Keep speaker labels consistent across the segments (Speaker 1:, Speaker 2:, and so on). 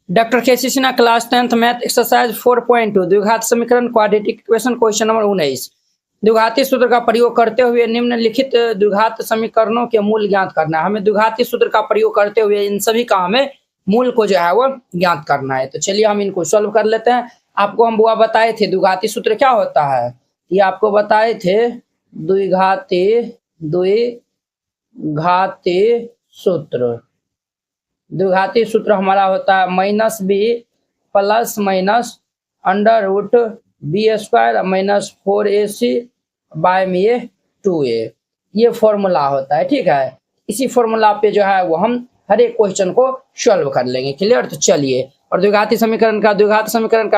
Speaker 1: Doctor K C Sinha class 10th math exercise 4.2 द्विघात समीकरण quadratic equation question number 19। द्विघाती सूत्र का प्रयोग करते हुए निम्नलिखित द्विघात समीकरणों के मूल ज्ञात करना है। हमें द्विघाती सूत्र का प्रयोग करते हुए इन सभी का हमें मूल को जो है वो ज्ञात करना है। तो चलिए हम इनको सॉल्व कर लेते हैं। आपको हम बुआ बताए थे द्विघाती सूत्र क्या होता है, ये आपको बताए थे। द्विघाती सूत्र, द्विघाती सूत्र हमारा होता है minus B plus minus under root B square minus 4ac by में ये 2a, ये फॉर्मूला होता है। ठीक है, इसी फॉर्मूला पे जो है वो हम हर एक क्वेश्चन को सॉल्व कर लेंगे। क्लियर? तो चलिए, और द्विघाती समीकरण का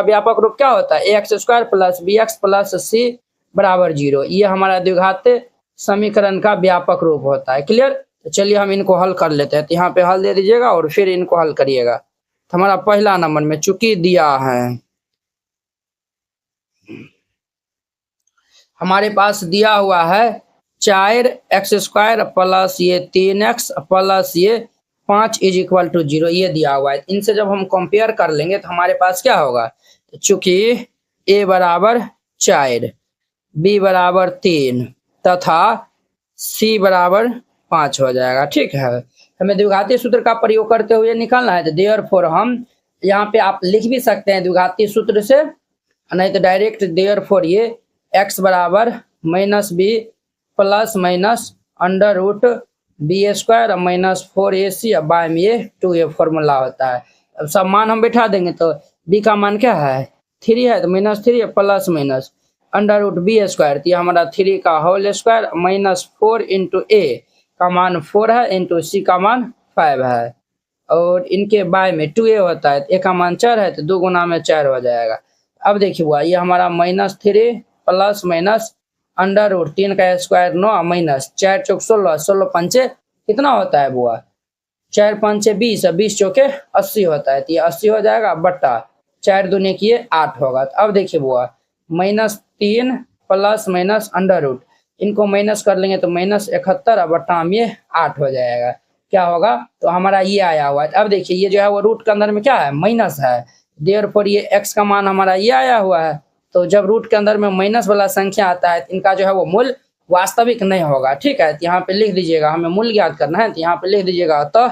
Speaker 1: व्यापक रूप क्या होता है? X square plus B X plus C बराबर 0, ये हमारा द्विघाती समीकरण का व्यापक रूप होता है। क्लियर? तो चलिए हम इनको हल कर लेते हैं। तो यहाँ पे हल दे दीजिएगा और फिर इनको हल करिएगा। तो हमारा पहला नंबर में चूंकि दिया है, हमारे पास दिया हुआ है 4x स्क्वायर प्लस ये 3x प्लस ये 5 इज इक्वल टू 0, ये दिया हुआ है। इनसे जब हम कंपेयर कर लेंगे तो हमारे पास क्या होगा? तो चूंकि a बराबर 4, b बराबर 3 तथा c बराबर 5 हो जाएगा। ठीक है, हमें द्विघाती सूत्र का प्रयोग करते हुए निकालना है। तो देयरफॉर हम यहाँ पे आप लिख भी सकते हैं द्विघाती सूत्र से, नहीं तो डायरेक्ट देयरफॉर ये x बराबर minus B plus minus under root B square minus 4ac by में ये 2a फॉर्मूला होता है। अब सब मान हम बैठा देंगे। तो b का मान क्या है? 3 है, तो -3 plus minus under root B square, तो ये हमारा 3 का whole square minus 4 into a का मान 4 है इंटू c का मान 5 है, और इनके बाय में 2a होता है। a का मान 4 है, तो 2 गुना में 4 हो जाएगा। अब देखिए हुआ, ये हमारा -3 प्लस माइनस अंडर रूट 3 का स्क्वायर 9 माइनस 4 चौक 16, 16 पंचे कितना होता है बुआ? 4 पंचे 20, 20 चौके 80 होता है। तो ये 80 हो जाएगा बट्टा 4 दूने किए 8 होगा। तो अब देखिए बुआ, -3 प्लस माइनस अंडर रूट, इनको माइनस कर लेंगे तो -71 बट्टा में ये 8 हो जाएगा। क्या होगा? तो हमारा ये आया हुआ है। अब देखिए ये जो है वो रूट के अंदर में क्या है? माइनस है। देयरफॉर ये x का मान हमारा ये आया हुआ है। तो जब रूट के अंदर में माइनस वाला संख्या आता है, इनका जो है वो मूल वास्तविक नहीं होगा। ठीक है, तो यहाँ पे लिख दीजिएगा, हमें मूल ज्ञात करना है। तो यहाँ पे लिख दीजिएगा अतः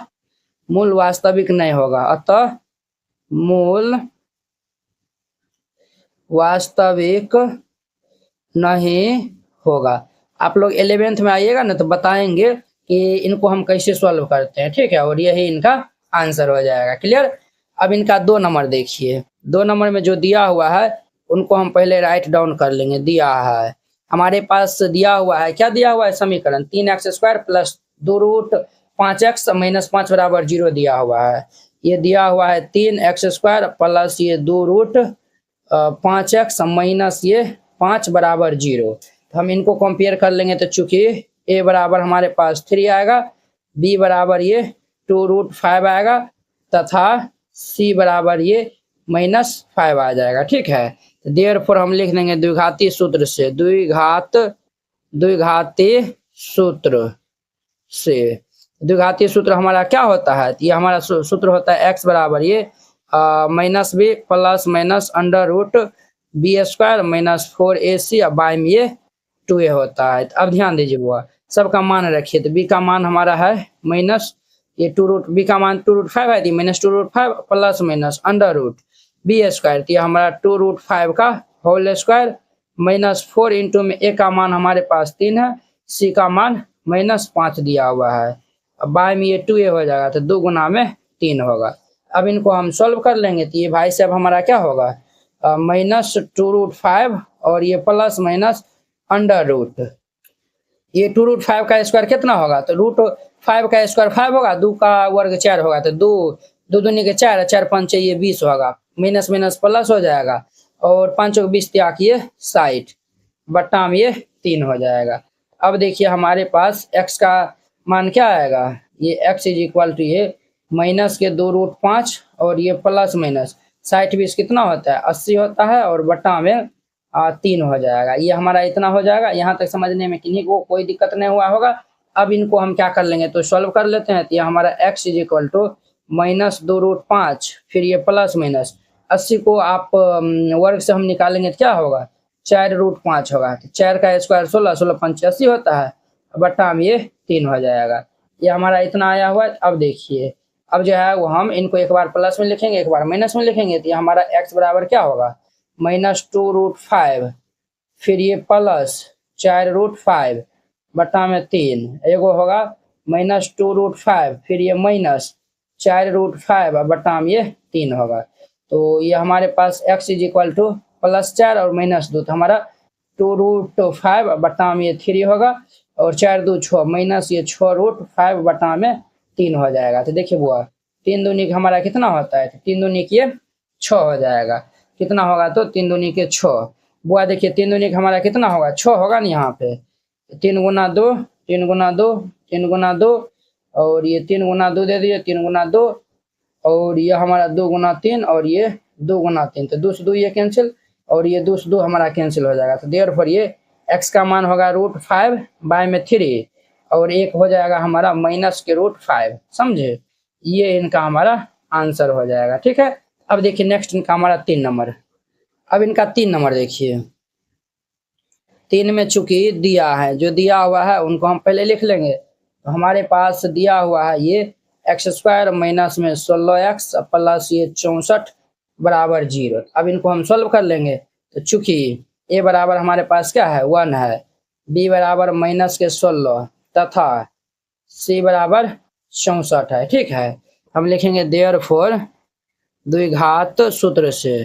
Speaker 1: मूल वास्तविक नहीं होगा, अतः मूल वास्तविक नहीं होगा। आप लोग 11th में आइएगा ना तो बताएंगे कि इनको हम कैसे सॉल्व करते हैं। ठीक है, और यही इनका आंसर हो जाएगा। क्लियर? अब इनका 2 नंबर देखिए, 2 नंबर में जो दिया हुआ है उनको हम पहले राइट डाउन कर लेंगे। दिया है हमारे पास, दिया हुआ है क्या दिया हुआ है? समीकरण 3x square plus 2 root 5x minus 5 बराबर 0 दिया हुआ है। ये दिया हुआ है 3x स्क्वायर प्लस ये 2 रूट 5x माइनस ये 5 बराबर 0। तो हम इनको कंपेयर कर लेंगे। तो चूंकि a बराबर हमारे पास 3 आएगा, b बराबर ये 2 रूट 5 आएगा तथा c बराबर ये -5 आ जाएगा। ठीक है, तो देयरफॉर हम लिख देंगे द्विघाती सूत्र से, द्विघाती सूत्र हमारा क्या होता है? ये हमारा सूत्र होता है x बराबर ये minus B plus minus under root B square minus 4ac by में ये 2a होता है। तो अब ध्यान दीजिए बुआ, सबका मान रखिए। तो b का मान हमारा है माइनस ये 2 रूट, b का मान 2 रूट 5 है, -2 root 5 plus minus under root B square, तो ये हमारा 2 रूट 5 का होल स्क्वायर माइनस 4 इंटू में a का मान हमारे पास 3 है, c का मान -5 दिया हुआ है, अब बाय में ये 2a हो जाएगा। तो 2 गुना में 3 होगा। अब इनको हम सॉल्व कर लेंगे। तो ये भाई साहब हमारा क्या होगा? -2 रूट 5 और ये प्लस माइनस अंडर रूट, ये 2 रूट 5 का स्क्वायर कितना होगा? तो रूट 5 का स्क्वायर 5 होगा, 2 का वर्ग 4 होगा, तो 2 दूनी के 4, 4 पंचे ये 20 होगा, माइनस माइनस प्लस हो जाएगा, और 5 को 20 त्याग ये 60 बट्टा में ये 3 हो जाएगा। अब देखिए हमारे पास x का मान क्या आएगा? ये x इज इक्वल टू ये माइनस के 2 रूट 5 और ये प्लस माइनस 60 20 कितना होता है? 80 होता है, और बट्टा में 3 हो जाएगा। ये हमारा इतना हो जाएगा। यहाँ तक समझने में किन्हीं को कोई दिक्कत नहीं हुआ होगा। अब इनको हम क्या कर लेंगे? तो सॉल्व कर लेते हैं। तो ये हमारा x इज इक्वल टू -2√5, फिर ये प्लस माइनस 80 को आप वर्ग से हम निकालेंगे तो क्या होगा, 4√5 होगा। तो 4 का स्क्वायर 16, 16 पंच 80 होता है, बट्टा में ये 3 हो जाएगा। ये हमारा इतना आया हुआ है। अब देखिए, अब जो है वो हम इनको एक बार प्लस में लिखेंगे, एक बार माइनस में लिखेंगे, तो ये हमारा x बराबर क्या होगा, -2√5, फिर ये प्लस 4√5 बटा में 3, एगो होगा -2√5, फिर ये माइनस 4√5 बटा में ये 3 होगा। तो ये हमारे पास x इज इक्वल टू +4 और -2, तो हमारा 2√5 बटा में ये 3 होगा, और 4 2 6 माइनस ये 6√5 बटा में 3 हो जाएगा। तो देखिए बुआ, 3 दूनी का हमारा कितना होता है, 3 दूनी के 6 हो जाएगा। कितना होगा, तो 3 दूनी के 6। बुआ देखिए 3 दूनी का हमारा कितना होगा, 6 होगा ना यहाँ पे। 3 गुना 2, 3 गुना 2, 3 गुना 2, और ये 3 गुना 2 दे दीजिए, 3 गुना 2, और ये हमारा 2 गुना 3, और ये 2 गुना 3, तो 2 से 2 ये कैंसिल, और ये 2 से 2 हमारा कैंसिल हो जाएगा। तो देयरफॉर ये x का मान होगा √5 बाय में 3, और एक हो जाएगा हमारा माइनस के √5, समझे। ये इनका हमारा आंसर हो जाएगा, ठीक है। अब देखिए नेक्स्ट इनका हमारा 3 नंबर। अब इनका 3 नंबर देखिए, 3 में चूंकि दिया है, जो दिया हुआ है उनको हम पहले लिख लेंगे। तो हमारे पास दिया हुआ है ये x² माइनस में 16x प्लस ये 64 बराबर 0। अब इनको हम सॉल्व कर लेंगे। तो चूंकि a बराबर हमारे पास क्या है, 1 है, b बराबर माइनस के 16 तथा c बराबर 64 है, ठीक है। हम लिखेंगे देयरफॉर द्विघात सूत्र से,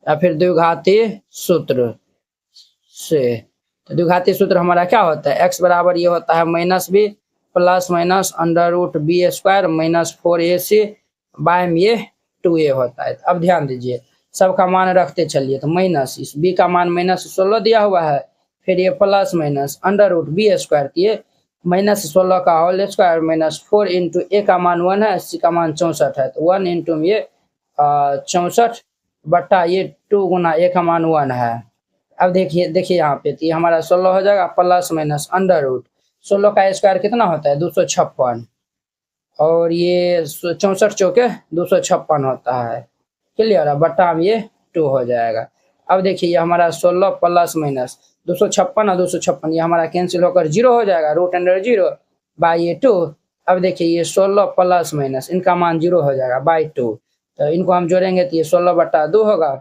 Speaker 1: या फिर द्विघातीय सूत्र से। तो द्विघातीय सूत्र हमारा क्या होता है, x बराबर ये होता है -b plus minus √b² minus 4ac by में ये 2a होता है। अब ध्यान दीजिए, सबका मान रखते चलिए। तो माइनस, इस b का मान -16 दिया हुआ है, फिर ये प्लस माइनस √b², ये -16 का whole square minus 4 into a का मान 1 है, c का मान 64 है, तो 1 इंटू ये 64 बट्टा ये 2 गुना a का मान 1 है। अब देखिए यहाँ पे, तो ये हमारा 16 हो जाएगा, प्लस माइनस √16 का स्क्वायर कितना होता है, 256, और ये 64 चौके 256 होता है, क्लियर है, बट्टा में ये 2 हो जाएगा। अब देखिए ये हमारा 16 प्लस माइनस 256 और 256 ये हमारा कैंसिल होकर 0 हो जाएगा, √0 बाई ये 2। अब देखिए ये 16 प्लस माइनस इनका मान 0 हो जाएगा बाई 2, तो इनको हम जोड़ेंगे तो ये 16/2 होगा,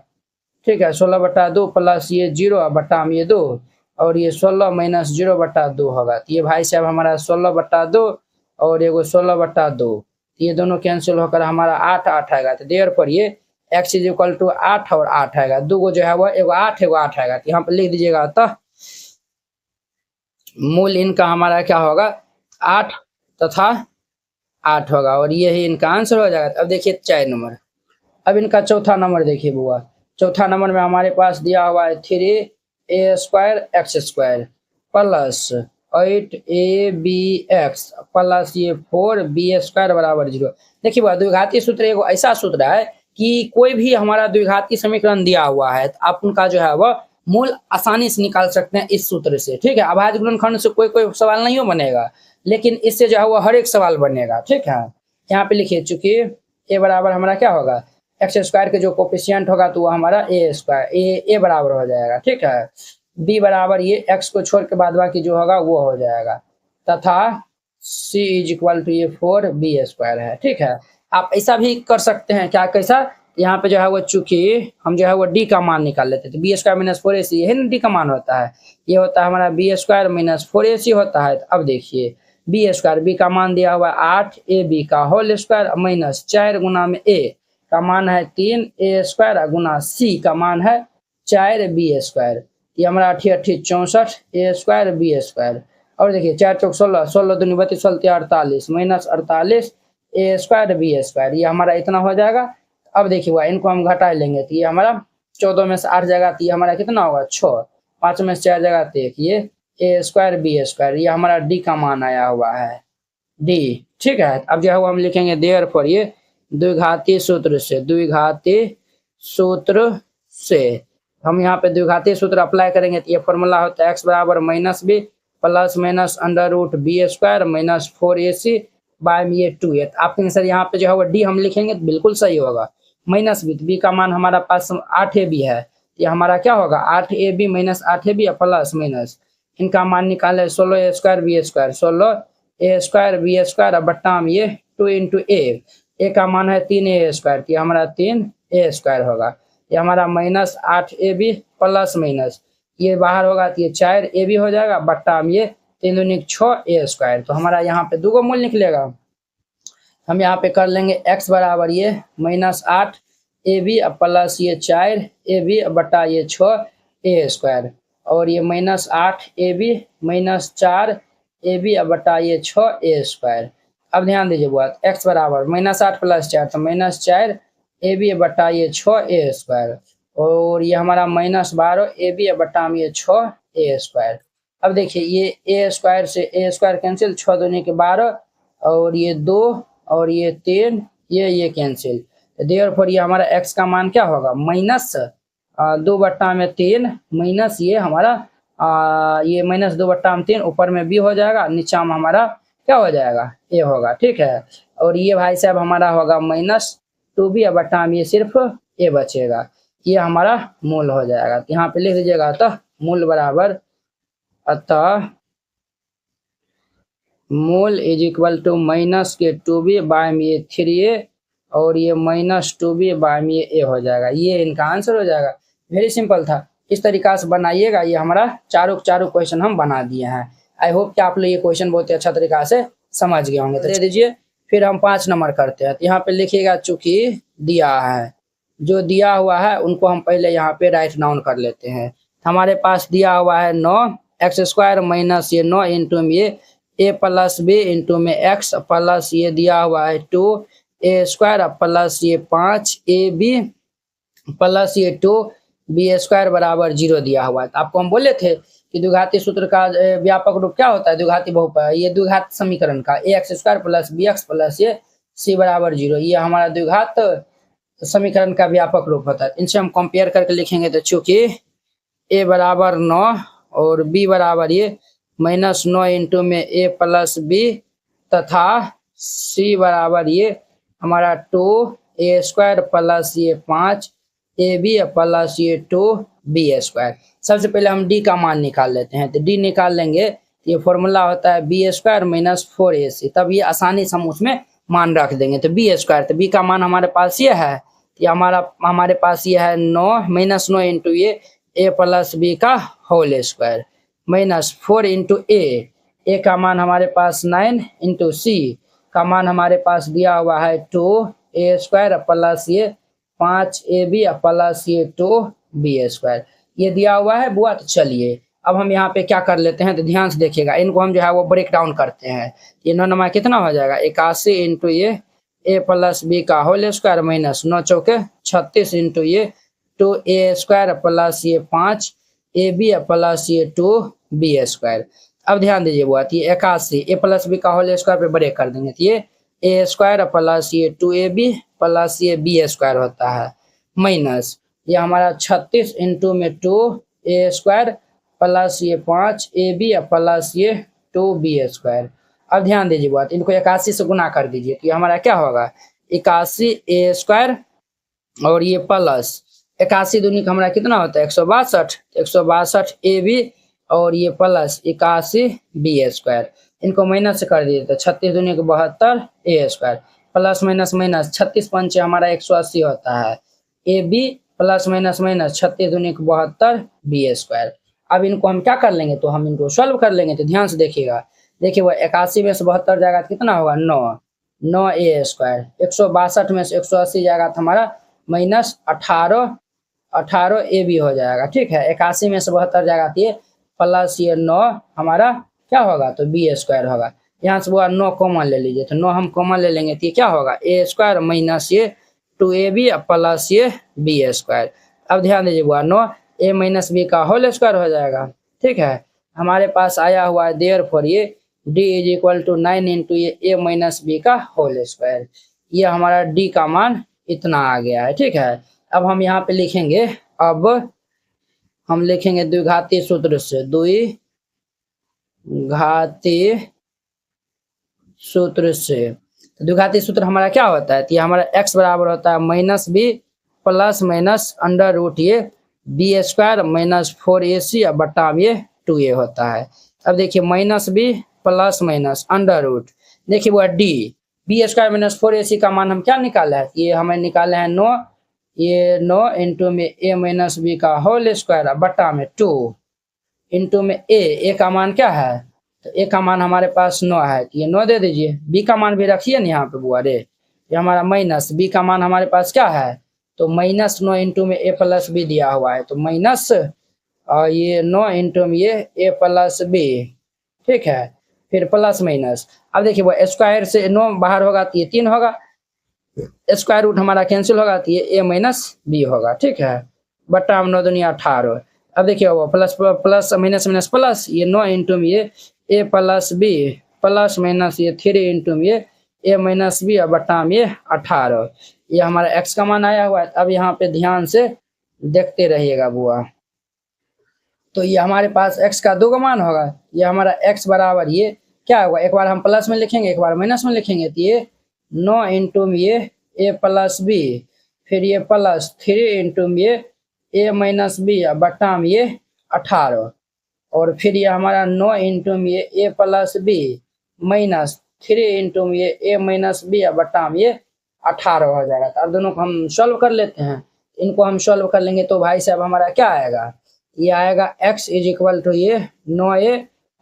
Speaker 1: ठीक है। 16/2 प्लस ये 0 बट्टा में ये 2, और ये 16 माइनस 0/2 होगा। तो ये भाई साहब हमारा 16/2 और एगो 16/2, ये दोनों कैंसिल होकर हमारा 8 आएगा। तो देयरफॉर ये x इज इक्वल टू 8 और 8 आएगा, दो गो जो है वो एगो 8 आएगा। तो यहाँ पर लिख दीजिएगा, तो मूल इनका हमारा क्या होगा, 8 तथा 8 होगा, और ये ही इनका आंसर हो जाएगा। अब देखिए 4 नंबर। अब इनका चौथा नंबर देखिए बुआ, चौथा नंबर में हमारे पास दिया हुआ है 3a² x² plus 8abx plus ये 4b² बराबर 0। देखिए बुआ, द्विघाती सूत्र एक ऐसा सूत्र है कि कोई भी हमारा द्विघाती समीकरण दिया हुआ है तो आप उनका जो है वह मूल आसानी से निकाल सकते हैं इस सूत्र से, ठीक है। अभाज्य गुणनखंड से कोई सवाल नहीं बनेगा, लेकिन इससे जो है वह हर एक सवाल बनेगा, ठीक है। यहाँ पे लिखिए, चूंकि a बराबर हमारा क्या होगा, x² के जो कोफिशिएंट होगा तो वो हमारा a बराबर हो जाएगा, ठीक है। b बराबर ये x को छोड़ के बाद बाकी जो होगा वो हो जाएगा, तथा c इज इक्वल टू ये 4b² है, ठीक है। आप ऐसा भी कर सकते हैं, क्या कैसा, यहाँ पे जो है वो चूंकि हम जो है वो d का मान निकाल लेते हैं, तो b² माइनस 4ac यही ना d का मान होता है, ये होता है हमारा b² माइनस 4ac होता है। तो अब देखिए b² का मान दिया हुआ है 8, ab का होल स्क्वायर माइनस 4 गुना में a का मान है 3, a² गुना c का मान है 4b², ये हमारा 8 64 a² b², और देखिए 4 चौक 16, 16 दूनी 32, 16 48 माइनस 48 a² b², ये हमारा इतना हो जाएगा। अब देखिए हुआ, इनको हम घटा लेंगे तो ये हमारा 14 में से 8 जगह, तो ये हमारा कितना होगा 6, 5 में से 4 जगह तो ये a² b², ये हमारा d का मान आया हुआ है, d, ठीक है। अब जो है वो हम लिखेंगे देयरफॉर ये द्विघातीय सूत्र से, द्विघातीय सूत्र से हम यहाँ पे द्विघातीय सूत्र अप्लाई करेंगे तो ये फॉर्मूला होता है x बराबर -b plus minus √b² minus 4ac by में ये 2a। आपका आंसर यहाँ पे जो है वो डी हम लिखेंगे तो बिल्कुल सही होगा। माइनस बी, बी का मान हमारा पास 8ab है, ये हमारा क्या होगा 8ab minus 8ab plus minus इनका मान निकाले 16a square B square, 16a square B square बट्टा में ये 2 इंटू ए का मान है 3a स्क्वायर, तो हमारा 3a स्क्वायर होगा। ये हमारा माइनस 8ab प्लस माइनस ये बाहर होगा तो ये 4ab हो जाएगा बट्टा में ये 3 दूनी 6a स्क्वायर, तो हमारा यहाँ पे दूगो मूल निकलेगा। हम यहाँ पे कर लेंगे x बराबर ये माइनस 8ab प्लस ये 4ab बटा ये 6a स्क्वायर, और ये माइनस 8ab माइनस 4ab बटा ये 6a स्क्वायर। अब ध्यान दीजिए बात, x बराबर माइनस 8 प्लस 4 तो माइनस 4ab बटा ये 6a स्क्वायर, और ये हमारा माइनस 12ab बटा में ये 6a स्क्वायर। अब देखिए ये a स्क्वायर से a स्क्वायर कैंसिल, 6 दूनी के 12 और ये 2 और ये 3 ये कैंसिल, देयरफॉर ये हमारा x का मान क्या होगा माइनस 2 बट्टा में 3 माइनस ये हमारा ये माइनस 2 बट्टा में 3 ऊपर में b हो जाएगा, नीचा में हमारा क्या हो जाएगा a होगा, ठीक है। और ये भाई साहब हमारा होगा माइनस 2b बट्टा में ये सिर्फ a बचेगा, ये हमारा मूल हो जाएगा। तो यहाँ पे लिख दीजिएगा अतः मूल बराबर, अतः मूल इज इक्वल टू माइनस के 2b बाय में ये 3a और ये माइनस 2b बाय में ये a हो जाएगा, ये इनका आंसर हो जाएगा। वेरी सिंपल था, इस तरीका से बनाइएगा। ये हमारा चारों क्वेश्चन हम बना दिए हैं। आई होप कि आप लोग ये क्वेश्चन बहुत ही अच्छा तरीका से समझ गए होंगे। तो दे दीजिए, फिर हम 5 नंबर करते हैं। तो यहाँ पे लिखिएगा चूंकि दिया है, जो दिया हुआ है उनको हम पहले यहाँ पे राइट डाउन कर लेते हैं। हमारे पास दिया हुआ है 9x स्क्वायर माइनस ये 9 इंटू में ये a प्लस बी इंटू में x प्लस ये दिया हुआ है 2a स्क्वायर प्लस ये 5ab प्लस ये 2b स्क्वायर बराबर 0 दिया हुआ है। तो आपको हम बोले थे कि द्विघाती सूत्र का व्यापक रूप क्या होता है, द्विघाती बहुपद, ये द्विघात समीकरण का ax square plus bx plus ये c बराबर 0, ये हमारा द्विघात समीकरण का व्यापक रूप होता है। इनसे हम कंपेयर करके लिखेंगे तो चूंकि a बराबर 9 और b बराबर ये माइनस 9 इंटू में a प्लस b तथा c बराबर ये हमारा 2a स्क्वायर प्लस ये 5ab प्लस ये 2b स्क्वायर। सबसे पहले हम d का मान निकाल लेते हैं। तो d निकाल लेंगे, ये फॉर्मूला होता है b स्क्वायर माइनस 4ac, तब ये आसानी से हम उसमें मान रख देंगे। तो b स्क्वायर, तो b का मान हमारे पास ये है, ये हमारे पास ये है 9 माइनस 9 इंटू ये a प्लस b का whole square minus 4 into a का मान हमारे पास 9 इंटू c का मान हमारे पास दिया हुआ है 2a स्क्वायर प्लस ये 5ab प्लस ये 2b स्क्वायर, ये दिया हुआ है बुआ। तो चलिए अब हम यहाँ पे क्या कर लेते हैं, तो ध्यान से देखिएगा, इनको हम जो है वो ब्रेक डाउन करते हैं। ये 9 नंबर कितना हो जाएगा 81 इंटू ये a प्लस b का होल स्क्वायर माइनस 9 चौके 36 इंटू ये 2a स्क्वायर प्लस ये 5ab प्लस ये 2b स्क्वायर। अब ध्यान दीजिए बुआ, ये 81 a प्लस b का होल स्क्वायर पे ब्रेक कर देंगे, तो ये a स्क्वायर प्लस ये 2ab प्लस ये b स्क्वायर होता है माइनस ये हमारा 36 इंटू में 2a स्क्वायर प्लस ये 5ab प्लस ये 2b स्क्वायर। अब ध्यान दीजिए बात, इनको 81 से गुना कर दीजिए, तो ये हमारा क्या होगा 81a स्क्वायर और ये प्लस 81 दूनी का हमारा कितना होता है 162, 162ab और ये प्लस 81b स्क्वायर। इनको माइनस से कर दिए तो 36 दूनी को 72a square plus minus minus 36 पंचे हमारा 180 होता है ab प्लस माइनस माइनस 36 दूनी को 72b स्क्वायर। अब इनको हम क्या कर लेंगे, तो हम इनको सॉल्व कर लेंगे। तो ध्यान से देखिएगा, देखिए वो 81 में से 72 जाएगा तो कितना होगा 9a स्क्वायर, 162 में से 180 जाएगा तो हमारा माइनस 18ab हो जाएगा, ठीक है। 81 में से 72 जाएगा तो ये प्लस ये 9 हमारा क्या होगा तो b स्क्वायर होगा। यहाँ से वो 9 कॉमन ले लीजिए, तो 9 हम कॉमन ले लेंगे तो ये क्या होगा a स्क्वायर माइनस ये 2ab प्लस ये b स्क्वायर। अब ध्यान दीजिए वो 9 a माइनस b का होल स्क्वायर हो जाएगा, ठीक है। हमारे पास आया हुआ है देयरफॉर ये d is equal to 9 into ये a माइनस b का होल स्क्वायर, ये हमारा d का मान इतना आ गया है, ठीक है। अब हम यहाँ पे लिखेंगे, अब हम लिखेंगे द्विघाती सूत्र से, द्विघाती सूत्र से। तो द्विघाती सूत्र हमारा क्या होता है, तो ये हमारा x बराबर होता है minus B plus minus under root ये बी स्क्वायर माइनस 4ac बटा ये 2a होता है। अब देखिए minus B plus minus under root, देखिए वो D B square minus 4ac का मान हम क्या निकाला है, ये हमें निकाले हैं 9, ये 9 इंटू में a माइनस बी का होल स्क्वायर बटा में 2 इंटू में a का मान क्या है, तो a का मान हमारे पास 9 है, तो ये 9 दे दीजिए। b का मान भी रखिए ना यहाँ पे बुआ रे, ये हमारा माइनस b का मान हमारे पास क्या है, तो माइनस 9 इंटू में a प्लस बी दिया हुआ है, तो माइनस और ये 9 इंटू में ये a प्लस बी, ठीक है, फिर प्लस माइनस। अब देखिए वो स्क्वायर से 9 बाहर होगा तो ये 3 होगा, स्क्वायर रूट हमारा कैंसिल होगा तो ये a माइनस बी होगा, ठीक है, बटा 9 दुनिया 18। अब देखिए वो plus plus minus minus plus, ये 9 इंटू में ये a plus B plus minus ये 3 इंटू में ये a माइनस बी बटा में ये 18, ये हमारा x का मान आया हुआ है। अब यहाँ पे ध्यान से देखते रहिएगा बुआ, तो ये हमारे पास x का 2 का मान होगा, ये हमारा x बराबर ये क्या होगा, एक बार हम प्लस में लिखेंगे एक बार माइनस में लिखेंगे, तो ये 9 इंटू में ये a प्लस बी फिर ये प्लस 3 इंटू में ये a माइनस बी बटा में ये 18, और फिर ये हमारा 9 इंटू में ये a plus B minus 3 into में ये a माइनस बी बटा में ये 18 हो जाएगा। तो अब दोनों को हम सॉल्व कर लेते हैं, इनको हम सॉल्व कर लेंगे तो भाई साहब हमारा क्या आएगा, ये आएगा x इज इक्वल टू ये 9a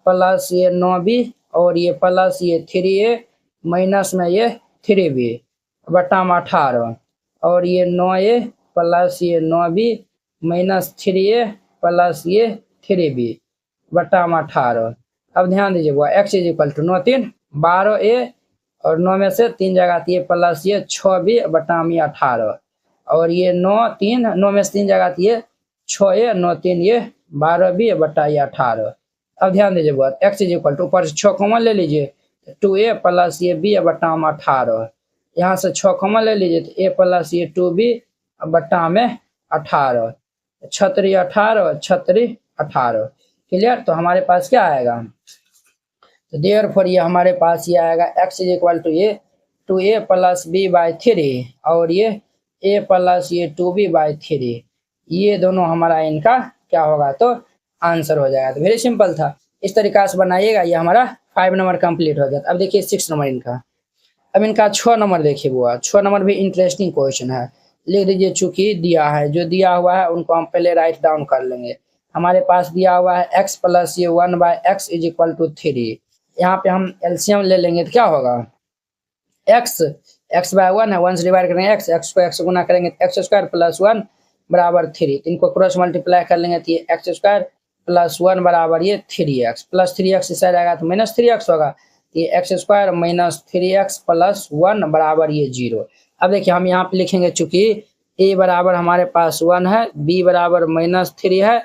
Speaker 1: प्लस ये 9b और ये प्लस ये 3a माइनस में ये 3b बटा में 18, और ये 9a प्लस ये 9b माइनस 3a प्लस ये 3b बटा में 18। अब ध्यान दीजिए वो x is equal to 9 3 12a और 9 में से 3 जगह ये प्लस ये 6b बटा में 18, और ये 9 3 9 में से 3 जगह ये 6a 9 3 ये 12b बटा ये 18। अब ध्यान दीजिए बहुत x इज इक्वल टू ऊपर से 6 कॉमन ले लीजिए, 2a प्लस ये b बटा में 18, यहाँ से 6 कॉमन ले लीजिए तो a प्लस ये 2b बटा में 18, 6 18 6 18, क्लियर। तो हमारे पास क्या आएगा, तो देयरफॉर ये हमारे पास ये आएगा x इज इक्वल टू ये 2a प्लस b बाई 3 और ये a प्लस ये 2b बाई 3, ये दोनों हमारा इनका क्या होगा तो आंसर हो जाएगा। तो वेरी सिंपल था, इस तरीका से बनाइएगा, ये हमारा 5 नंबर कंप्लीट हो गया। अब देखिए 6 नंबर इनका, अब इनका 6 नंबर देखिए बुआ, 6 नंबर भी इंटरेस्टिंग क्वेश्चन है, लिख दीजिए चूंकि दिया है, जो दिया हुआ है उनको हम पहले राइट डाउन कर लेंगे। हमारे पास दिया हुआ है x प्लस ये 1 by X is equal to 3, यहाँ पे हम एलसीएम ले लेंगे तो क्या होगा, x बाय 1 है, 1 से डिवाइड करेंगे x को x से गुना करेंगे तो एक्स स्क्वायर प्लस 1 बराबर 3, तो इनको क्रॉस मल्टीप्लाई कर लेंगे तो ये एक्स स्क्वायर प्लस 1 बराबर ये 3x प्लस 3x इस साइड आएगा तो माइनस 3x होगा, ये x square minus 3x plus 1 बराबर ये 0। अब देखिए हम यहाँ पे लिखेंगे चूंकि a बराबर हमारे पास 1 है, b बराबर माइनस 3 है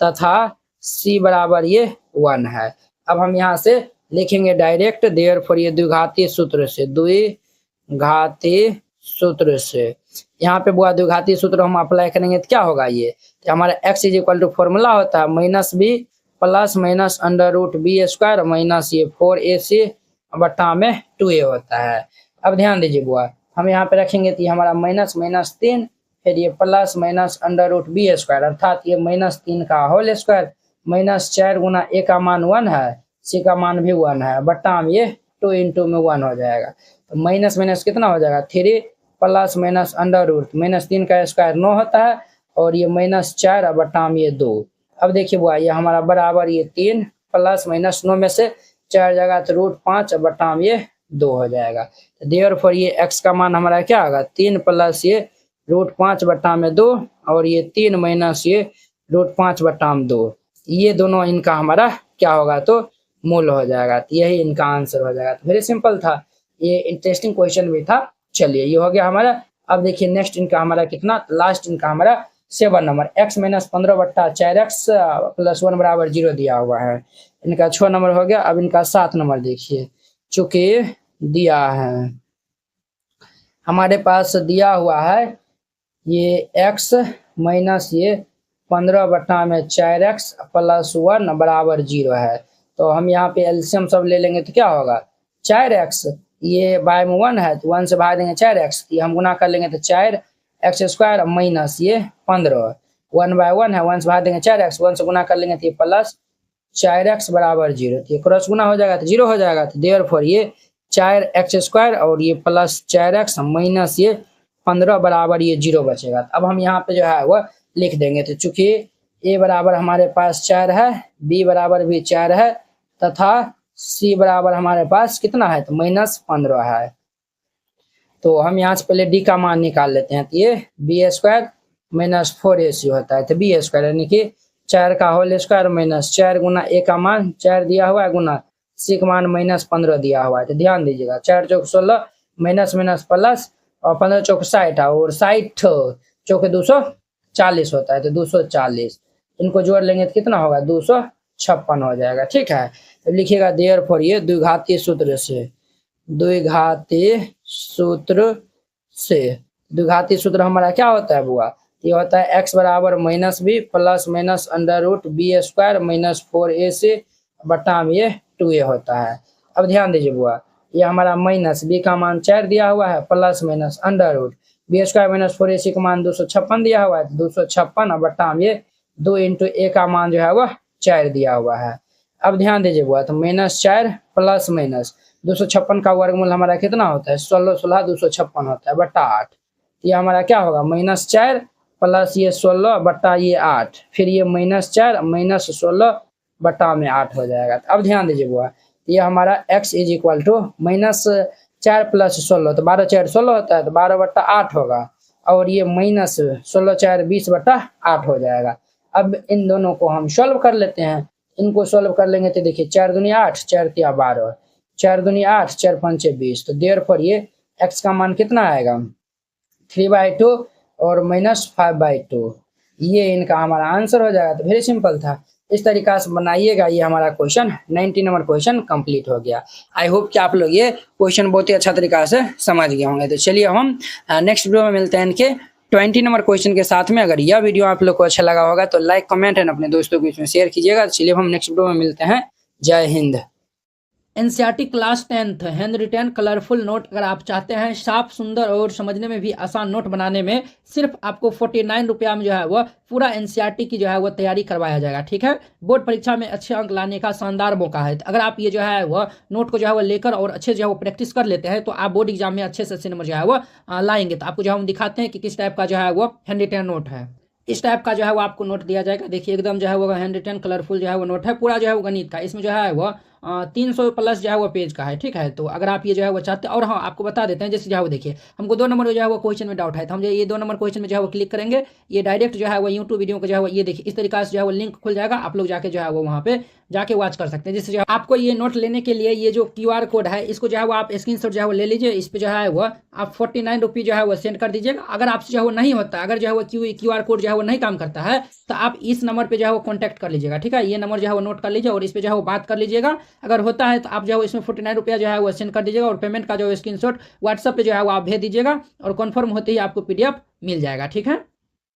Speaker 1: तथा c बराबर ये 1 है। अब हम यहाँ से लिखेंगे डायरेक्ट, देयरफॉर ये द्विघाती सूत्र से, द्विघाती सूत्र से, यहाँ पे बुआ द्विघाती सूत्र हम अप्लाई करेंगे तो क्या होगा, ये तो हमारा x is equal to formula होता है minus B plus minus under root B square minus ये 4ac बटा में 2a होता है। अब ध्यान दीजिए बुआ, हम यहाँ पे रखेंगे तो ये हमारा माइनस माइनस 3 फिर ये plus minus under root B square अर्थात ये माइनस 3 का होल स्क्वायर माइनस 4 गुना a का मान 1 है, c का मान भी 1 है बटा में ये 2 इंटू में 1 हो जाएगा। तो माइनस माइनस कितना हो जाएगा 3 plus minus under root minus 3 का स्क्वायर 9 होता है और ये माइनस 4 बटा में ये 2। अब देखिए बुआ ये हमारा बराबर ये 3 प्लस माइनस 9 में से 4 जगह तो रूट 5 बटा में ये 2 हो जाएगा। तो देयरफॉर ये x का मान हमारा क्या होगा 3 प्लस ये रूट 5 बटा में 2 और ये 3 माइनस ये रूट 5 बटा में 2, ये दोनों इनका हमारा क्या होगा तो मूल हो जाएगा, तो यही इनका आंसर हो जाएगा। तो वेरी सिंपल था, ये इंटरेस्टिंग क्वेश्चन भी था। चलिए ये हो गया हमारा। अब देखिए नेक्स्ट इनका हमारा कितना, लास्ट इनका हमारा 7 नंबर x माइनस 15 बट्टा 4x प्लस 1 बराबर 0 दिया हुआ है, इनका 6 नंबर हो गया। अब इनका 7 नंबर देखिए, चूंकि दिया है हमारे पास दिया हुआ है ये x माइनस ये 15 बट्टा में 4x प्लस 1 बराबर 0 है, तो हम यहाँ पे एलसीएम सब ले लेंगे तो क्या होगा 4x, ये बाय में 1 है तो 1 से भाग देंगे 4x, ये हम गुना कर लेंगे तो 4x² माइनस ये 15, 1/1 है, 1 से भाग देंगे 4x, 1 से गुना कर लेंगे तो ये प्लस 4x बराबर 0, तो ये क्रॉस गुना हो जाएगा तो 0 हो जाएगा, तो देयरफॉर ये 4x² और ये प्लस 4x माइनस ये 15 बराबर ये 0 बचेगा। अब हम यहाँ पे जो है वह लिख देंगे, तो चूंकि a बराबर हमारे पास 4 है, b बराबर भी 4 है तथा c बराबर हमारे पास कितना है तो -15 है, तो हम यहाँ से पहले d का मान निकाल लेते हैं, तो ये b² माइनस 4ac होता है, तो b² यानी कि 4 का होल स्क्वायर माइनस 4 गुना a का मान 4 दिया हुआ है गुना c का मान -15 दिया हुआ है, तो ध्यान दीजिएगा 4 चौक 16 माइनस माइनस प्लस और 15 चौक 60 और 60 चौके 240 होता है, तो 240 इनको जोड़ लेंगे तो कितना होगा 256 हो जाएगा। ठीक है, तो लिखिएगा देयरफॉर ये द्विघातीय सूत्र से, द्विघातीय सूत्र हमारा क्या होता है बुआ, ये होता है x बराबर -b plus minus √b² minus 4ac बटा में ये 2a होता है। अब ध्यान दीजिए बुआ, ये हमारा माइनस b का मान 4 दिया हुआ है plus minus √b² minus 4ac का मान 256 दिया हुआ है, 256 बटा में ये 2 × a का मान जो है वह 4 दिया हुआ है। अब ध्यान दीजिए बुआ, तो -4 प्लस माइनस 256 का वर्गमूल हमारा कितना होता है 16 16 256 होता है बटा 8, ये हमारा क्या होगा -4 प्लस ये 16 बटा ये 8, फिर ये -4 माइनस 16 बटा में 8 हो जाएगा। अब ध्यान दीजिए बुआ, ये हमारा x इज इक्वल टू -4 प्लस 16, तो 12 4 16 होता है, तो 12 बटा 8 होगा, और ये माइनस 16 4 20 बटा 8 हो जाएगा। अब इन दोनों को हम सॉल्व कर लेते हैं, इनको सॉल्व कर लेंगे तो देखिए 4 दूनी 8 4 तिया 12, 4 दूनी 8 4 5 20, तो देयरफॉर ये x का मान कितना आएगा 3/2 और -5/2, ये इनका हमारा आंसर हो जाएगा। तो वेरी सिंपल था, इस तरीका से बनाइएगा, ये हमारा क्वेश्चन 90 नंबर क्वेश्चन कंप्लीट हो गया। आई होप कि आप लोग ये क्वेश्चन बहुत ही अच्छा तरीका से समझ गए होंगे। तो चलिए हम नेक्स्ट वीडियो में मिलते हैं इनके 20 नंबर क्वेश्चन के साथ में। अगर यह वीडियो आप लोग को अच्छा लगा होगा तो लाइक कमेंट एंड अपने दोस्तों को इसमें शेयर कीजिएगा। चलिए हम नेक्स्ट वीडियो में मिलते हैं। जय Hind. NCERT class 10th hand retain colourful note अगर आप चाहते हैं साफ सुंदर और समझने में भी आसान नोट बनाने में, सिर्फ आपको 49 रुपया में जो है वह पूरा एनसीईआरटी की जो है वह तैयारी करवाया जाएगा। ठीक है, बोर्ड परीक्षा में अच्छे अंक लाने का शानदार मौका है। तो अगर आप ये जो है वह नोट को जो है वह लेकर और अच्छे जो है वो प्रैक्टिस कर लेते हैं तो आप बोर्ड एग्जाम में अच्छे से अच्छे नंबर जो है वह लाएंगे। तो आपको जो है हम दिखाते हैं कि किस टाइप का जो है वो हैंड रिटेन नोट है। इस टाइप का जो है वो आपको नोट दिया जाएगा। देखिए एकदम जो है वो हैंड रिटेन कलरफुल जो है वो नोट है, पूरा जो है वो गणित का, इसमें जो है वो 300 प्लस जो है वो पेज का है। ठीक है, तो अगर आप ये जो है वो चाहते हैं, और हाँ आपको बता देते हैं जैसे जो है वो देखिए हमको 2 नंबर जो है वो क्वेश्चन में डाउट है, तो हम जो ये 2 नंबर क्वेश्चन में जो है वो क्लिक करेंगे, ये डायरेक्ट जो है वो यूट्यूब वीडियो को जो है वो ये देखिए इस तरीके से जो है वो लिंक खुल जाएगा, आप लोग जाके जो है वो वहाँ पे जाके वॉच कर सकते हैं। जिससे जो है आपको ये नोट लेने के लिए ये जो QR कोड है इसको जो है वो आप स्क्रीनशॉट जो है वो ले लीजिए, इस पे जो है वो आप 49 रुपये जो है वो सेंड कर दीजिएगा। अगर आपसे जो है वो नहीं होता, अगर जो है वो QR कोड जो है वो नहीं काम करता है तो आप इस नंबर पे जो है वो कॉन्टैक्ट कर लीजिएगा। ठीक है, ये नंबर जो है वो नोट कर लीजिए और इस पे जो है वो बात कर लीजिएगा। अगर होता है तो आप जो है इसमें 49 रुपया जो है वो सेंड कर दीजिएगा और पेमेंट का जो स्क्रीनशॉट व्हाट्सएप पे जो है वो आप भेज दीजिएगा और कन्फर्म होते ही आपको PDF मिल जाएगा। ठीक है।